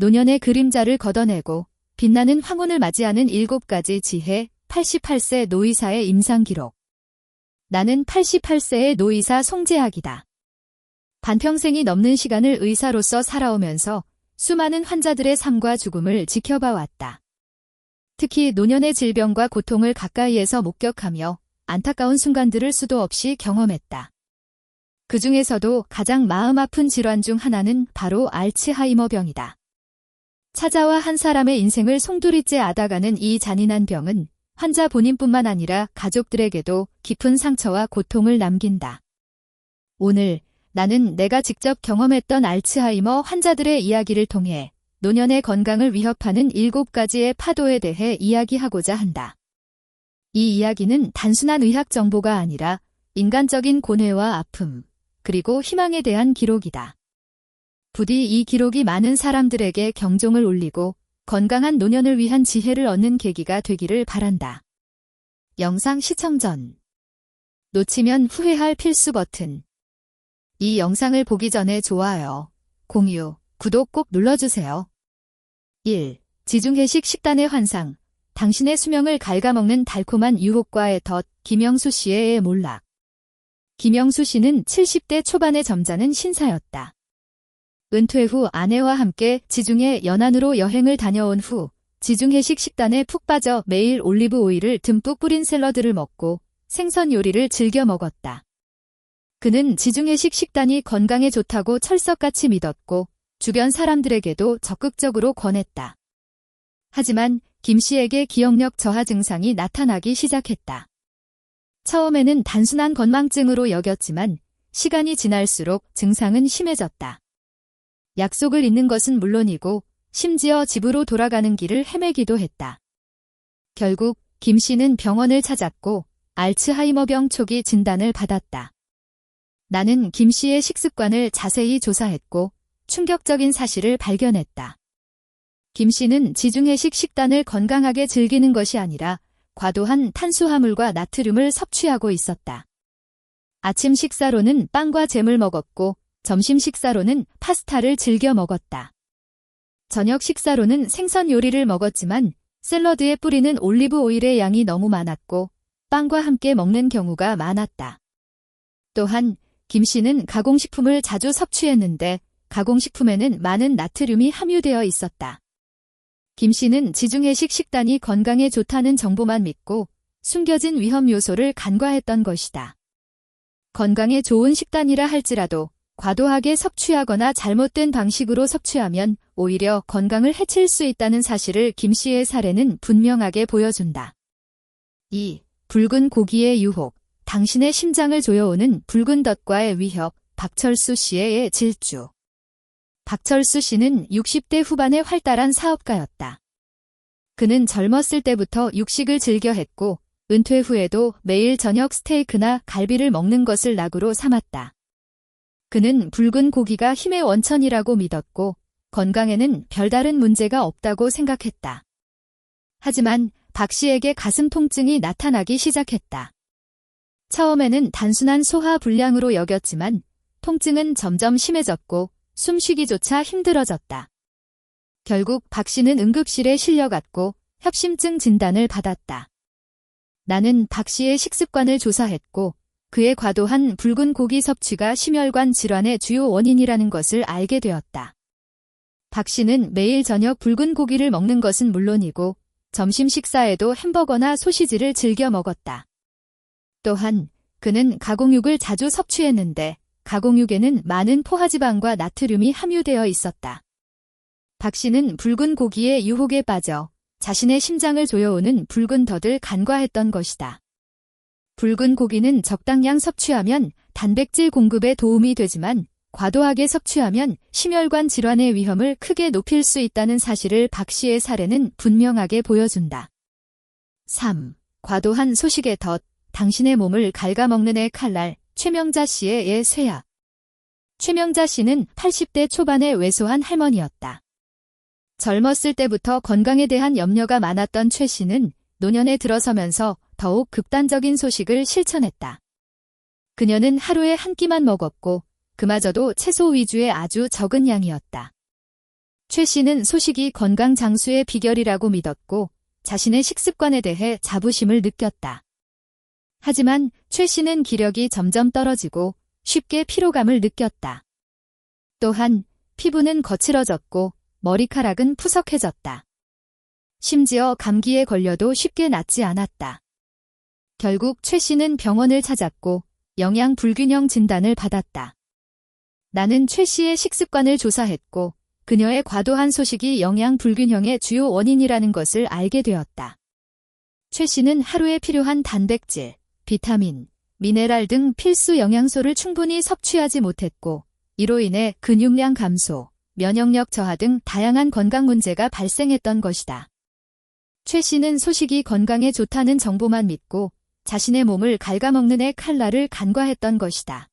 노년의 그림자를 걷어내고 빛나는 황혼을 맞이하는 7가지 지혜. 88세 노의사의 임상기록. 나는 88세의 노의사 송재학이다. 반평생이 넘는 시간을 의사로서 살아오면서 수많은 환자들의 삶과 죽음을 지켜봐왔다. 특히 노년의 질병과 고통을 가까이에서 목격하며 안타까운 순간들을 수도 없이 경험했다. 그 중에서도 가장 마음 아픈 질환 중 하나는 바로 알츠하이머병이다. 찾아와 한 사람의 인생을 송두리째 앓아가는 이 잔인한 병은 환자 본인뿐만 아니라 가족들에게도 깊은 상처와 고통을 남긴다. 오늘 나는 내가 직접 경험했던 알츠하이머 환자들의 이야기를 통해 노년의 건강을 위협하는 7가지의 파도에 대해 이야기하고자 한다. 이 이야기는 단순한 의학 정보가 아니라 인간적인 고뇌와 아픔, 그리고 희망에 대한 기록이다. 부디 이 기록이 많은 사람들에게 경종을 울리고 건강한 노년을 위한 지혜를 얻는 계기가 되기를 바란다. 영상 시청 전. 놓치면 후회할 필수 버튼. 이 영상을 보기 전에 좋아요, 공유, 구독 꼭 눌러주세요. 1. 지중해식 식단의 환상. 당신의 수명을 갉아먹는 달콤한 유혹과의 덫. 김영수 씨의 몰락. 김영수 씨는 70대 초반의 점잖은 신사였다. 은퇴 후 아내와 함께 지중해 연안으로 여행을 다녀온 후 지중해식 식단에 푹 빠져 매일 올리브 오일을 듬뿍 뿌린 샐러드를 먹고 생선 요리를 즐겨 먹었다. 그는 지중해식 식단이 건강에 좋다고 철석같이 믿었고 주변 사람들에게도 적극적으로 권했다. 하지만 김 씨에게 기억력 저하 증상이 나타나기 시작했다. 처음에는 단순한 건망증으로 여겼지만 시간이 지날수록 증상은 심해졌다. 약속을 잊는 것은 물론이고 심지어 집으로 돌아가는 길을 헤매기도 했다. 결국 김 씨는 병원을 찾았고 알츠하이머병 초기 진단을 받았다. 나는 김 씨의 식습관을 자세히 조사했고 충격적인 사실을 발견했다. 김 씨는 지중해식 식단을 건강하게 즐기는 것이 아니라 과도한 탄수화물과 나트륨을 섭취하고 있었다. 아침 식사로는 빵과 잼을 먹었고 점심 식사로는 파스타를 즐겨 먹었다. 저녁 식사로는 생선 요리를 먹었지만 샐러드에 뿌리는 올리브 오일의 양이 너무 많았고 빵과 함께 먹는 경우가 많았다. 또한 김 씨는 가공식품을 자주 섭취했는데 가공식품에는 많은 나트륨이 함유되어 있었다. 김 씨는 지중해식 식단이 건강에 좋다는 정보만 믿고 숨겨진 위험 요소를 간과했던 것이다. 건강에 좋은 식단이라 할지라도 과도하게 섭취하거나 잘못된 방식으로 섭취하면 오히려 건강을 해칠 수 있다는 사실을 김 씨의 사례는 분명하게 보여준다. 2. 붉은 고기의 유혹. 당신의 심장을 조여오는 붉은 덫과의 위협. 박철수 씨의 질주. 박철수 씨는 60대 후반의 활달한 사업가였다. 그는 젊었을 때부터 육식을 즐겨 했고 은퇴 후에도 매일 저녁 스테이크나 갈비를 먹는 것을 낙으로 삼았다. 그는 붉은 고기가 힘의 원천이라고 믿었고 건강에는 별다른 문제가 없다고 생각했다. 하지만 박 씨에게 가슴 통증이 나타나기 시작했다. 처음에는 단순한 소화 불량으로 여겼지만 통증은 점점 심해졌고 숨쉬기조차 힘들어졌다. 결국 박 씨는 응급실에 실려갔고 협심증 진단을 받았다. 나는 박 씨의 식습관을 조사했고 그의 과도한 붉은 고기 섭취가 심혈관 질환의 주요 원인이라는 것을 알게 되었다. 박 씨는 매일 저녁 붉은 고기를 먹는 것은 물론이고 점심 식사에도 햄버거나 소시지를 즐겨 먹었다. 또한 그는 가공육을 자주 섭취했는데 가공육에는 많은 포화지방과 나트륨이 함유되어 있었다. 박 씨는 붉은 고기의 유혹에 빠져 자신의 심장을 조여오는 붉은 덫을 간과했던 것이다. 붉은 고기는 적당량 섭취하면 단백질 공급에 도움이 되지만 과도하게 섭취하면 심혈관 질환의 위험을 크게 높일 수 있다는 사실을 박 씨의 사례는 분명하게 보여준다. 3. 과도한 소식의 덫. 당신의 몸을 갉아먹는 애 칼날. 최명자 씨의 쇠약. 최명자 씨는 80대 초반의 왜소한 할머니였다. 젊었을 때부터 건강에 대한 염려가 많았던 최 씨는 노년에 들어서면서 더욱 극단적인 소식을 실천했다. 그녀는 하루에 한 끼만 먹었고 그마저도 채소 위주의 아주 적은 양이었다. 최 씨는 소식이 건강 장수의 비결이라고 믿었고 자신의 식습관에 대해 자부심을 느꼈다. 하지만 최 씨는 기력이 점점 떨어지고 쉽게 피로감을 느꼈다. 또한 피부는 거칠어졌고 머리카락은 푸석해졌다. 심지어 감기에 걸려도 쉽게 낫지 않았다. 결국 최 씨는 병원을 찾았고 영양 불균형 진단을 받았다. 나는 최 씨의 식습관을 조사했고 그녀의 과도한 소식이 영양 불균형의 주요 원인이라는 것을 알게 되었다. 최 씨는 하루에 필요한 단백질, 비타민, 미네랄 등 필수 영양소를 충분히 섭취하지 못했고 이로 인해 근육량 감소, 면역력 저하 등 다양한 건강 문제가 발생했던 것이다. 최 씨는 소식이 건강에 좋다는 정보만 믿고 자신의 몸을 갉아먹는 애 칼날을 간과했던 것이다.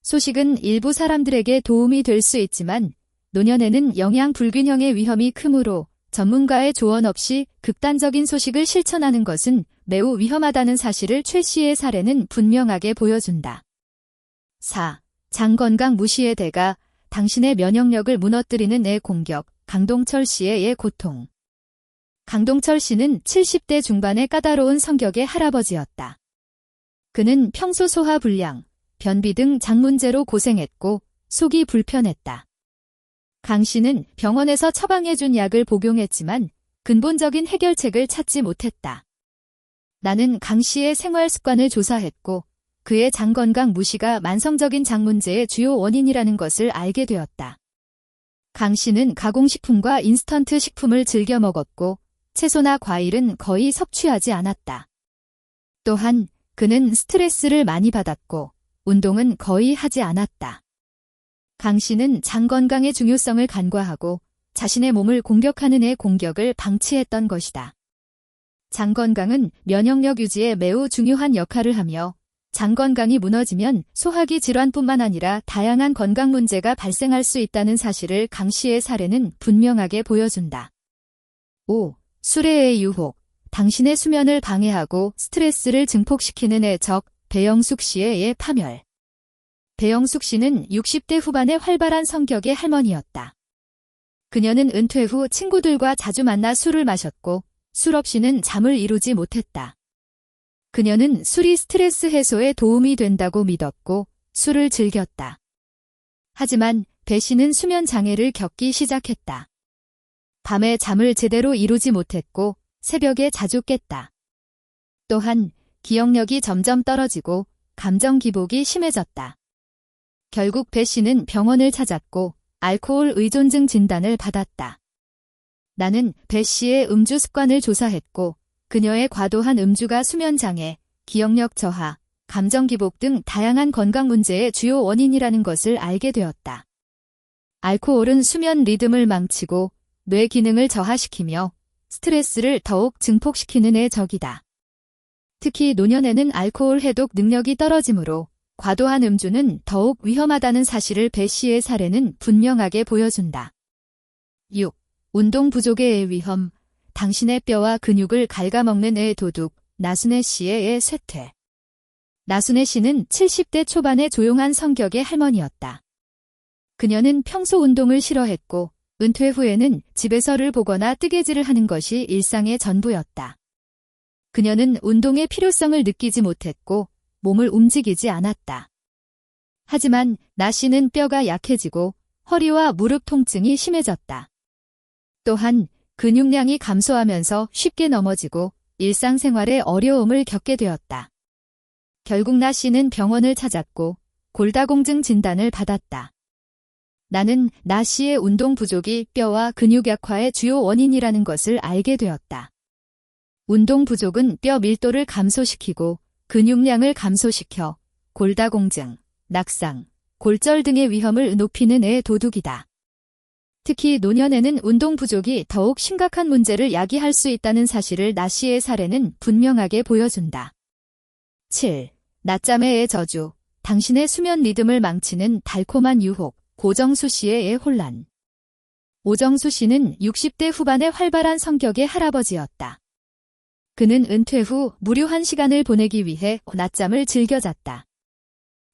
소식은 일부 사람들에게 도움이 될 수 있지만 노년에는 영양 불균형의 위험이 크므로 전문가의 조언 없이 극단적인 소식을 실천하는 것은 매우 위험하다는 사실을 최 씨의 사례는 분명하게 보여준다. 4. 장 건강 무시의 대가, 당신의 면역력을 무너뜨리는 애 공격, 강동철 씨의 애 고통. 강동철 씨는 70대 중반의 까다로운 성격의 할아버지였다. 그는 평소 소화 불량, 변비 등 장 문제로 고생했고 속이 불편했다. 강 씨는 병원에서 처방해준 약을 복용했지만 근본적인 해결책을 찾지 못했다. 나는 강 씨의 생활 습관을 조사했고 그의 장 건강 무시가 만성적인 장 문제의 주요 원인이라는 것을 알게 되었다. 강 씨는 가공식품과 인스턴트 식품을 즐겨 먹었고 채소나 과일은 거의 섭취하지 않았다. 또한 그는 스트레스를 많이 받았고 운동은 거의 하지 않았다. 강 씨는 장 건강의 중요성을 간과하고 자신의 몸을 공격하는 애 공격을 방치했던 것이다. 장 건강은 면역력 유지에 매우 중요한 역할을 하며 장 건강이 무너지면 소화기 질환뿐만 아니라 다양한 건강 문제가 발생할 수 있다는 사실을 강 씨의 사례는 분명하게 보여준다. 5. 술의 유혹, 당신의 수면을 방해하고 스트레스를 증폭시키는 애 적, 배영숙 씨의 파멸. 배영숙 씨는 60대 후반의 활발한 성격의 할머니였다. 그녀는 은퇴 후 친구들과 자주 만나 술을 마셨고 술 없이는 잠을 이루지 못했다. 그녀는 술이 스트레스 해소에 도움이 된다고 믿었고 술을 즐겼다. 하지만 배 씨는 수면 장애를 겪기 시작했다. 밤에 잠을 제대로 이루지 못했고 새벽에 자주 깼다. 또한 기억력이 점점 떨어지고 감정 기복이 심해졌다. 결국 배 씨는 병원을 찾았고 알코올 의존증 진단을 받았다. 나는 배 씨의 음주 습관을 조사했고 그녀의 과도한 음주가 수면 장애, 기억력 저하, 감정 기복 등 다양한 건강 문제의 주요 원인이라는 것을 알게 되었다. 알코올은 수면 리듬을 망치고 뇌 기능을 저하시키며 스트레스를 더욱 증폭시키는 애 적이다. 특히 노년에는 알코올 해독 능력이 떨어지므로 과도한 음주는 더욱 위험하다는 사실을 배 씨의 사례는 분명하게 보여준다. 6. 운동 부족의 애 위험, 당신의 뼈와 근육을 갉아먹는 애 도둑, 나순애 씨의 애 쇠퇴. 나순애 씨는 70대 초반의 조용한 성격의 할머니였다. 그녀는 평소 운동을 싫어했고 은퇴 후에는 집에서를 보거나 뜨개질을 하는 것이 일상의 전부였다. 그녀는 운동의 필요성을 느끼지 못했고 몸을 움직이지 않았다. 하지만 나 씨는 뼈가 약해지고 허리와 무릎 통증이 심해졌다. 또한 근육량이 감소하면서 쉽게 넘어지고 일상생활에 어려움을 겪게 되었다. 결국 나 씨는 병원을 찾았고 골다공증 진단을 받았다. 나는 나 씨의 운동 부족이 뼈와 근육 약화의 주요 원인이라는 것을 알게 되었다. 운동 부족은 뼈 밀도를 감소시키고 근육량을 감소시켜 골다공증, 낙상, 골절 등의 위험을 높이는 애 도둑이다. 특히 노년에는 운동 부족이 더욱 심각한 문제를 야기할 수 있다는 사실을 나 씨의 사례는 분명하게 보여준다. 7. 낮잠의 애 저주, 당신의 수면 리듬을 망치는 달콤한 유혹, 고정수 씨의 애 혼란. 오정수 씨는 60대 후반의 활발한 성격의 할아버지였다. 그는 은퇴 후 무료한 시간을 보내기 위해 낮잠을 즐겨 잤다.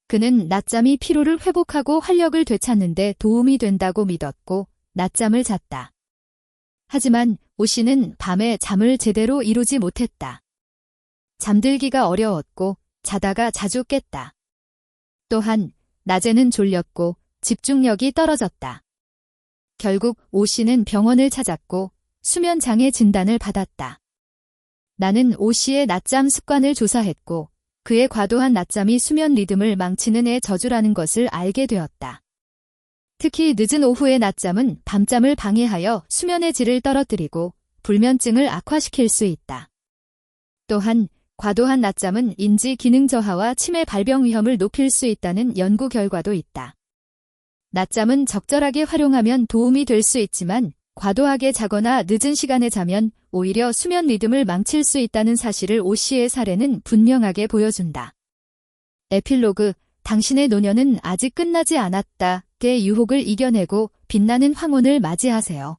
그는 낮잠이 피로를 회복하고 활력을 되찾는 데 도움이 된다고 믿었고 낮잠을 잤다. 하지만 오 씨는 밤에 잠을 제대로 이루지 못했다. 잠들기가 어려웠고 자다가 자주 깼다. 또한 낮에는 졸렸고 집중력이 떨어졌다. 결국 오 씨는 병원을 찾았고 수면장애 진단을 받았다. 나는 오 씨의 낮잠 습관을 조사했고 그의 과도한 낮잠이 수면 리듬을 망치는 애 저주라는 것을 알게 되었다. 특히 늦은 오후의 낮잠은 밤잠을 방해하여 수면의 질을 떨어뜨리고 불면증을 악화시킬 수 있다. 또한 과도한 낮잠은 인지 기능 저하와 치매 발병 위험을 높일 수 있다는 연구 결과도 있다. 낮잠은 적절하게 활용하면 도움이 될 수 있지만 과도하게 자거나 늦은 시간에 자면 오히려 수면 리듬을 망칠 수 있다는 사실을 오 씨의 사례는 분명하게 보여준다. 에필로그, 당신의 노년은 아직 끝나지 않았다. 의 유혹을 이겨내고 빛나는 황혼을 맞이하세요.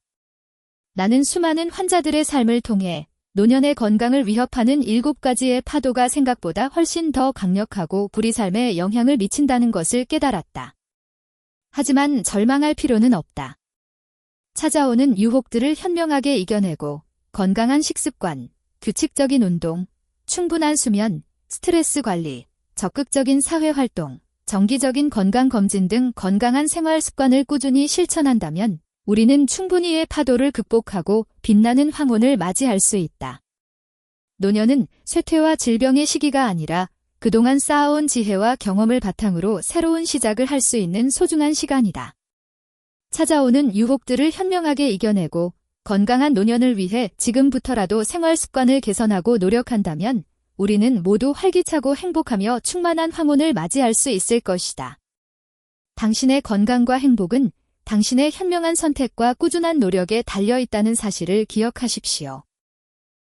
나는 수많은 환자들의 삶을 통해 노년의 건강을 위협하는 7가지의 파도가 생각보다 훨씬 더 강력하고 우리 삶에 영향을 미친다는 것을 깨달았다. 하지만 절망할 필요는 없다. 찾아오는 유혹들을 현명하게 이겨내고 건강한 식습관, 규칙적인 운동, 충분한 수면, 스트레스 관리, 적극적인 사회활동, 정기적인 건강검진 등 건강한 생활 습관을 꾸준히 실천한다면 우리는 충분히의 파도를 극복하고 빛나는 황혼을 맞이할 수 있다. 노년은 쇠퇴와 질병의 시기가 아니라 그동안 쌓아온 지혜와 경험을 바탕으로 새로운 시작을 할 수 있는 소중한 시간이다. 찾아오는 유혹들을 현명하게 이겨내고 건강한 노년을 위해 지금부터라도 생활 습관을 개선하고 노력한다면 우리는 모두 활기차고 행복하며 충만한 황혼을 맞이할 수 있을 것이다. 당신의 건강과 행복은 당신의 현명한 선택과 꾸준한 노력에 달려 있다는 사실을 기억하십시오.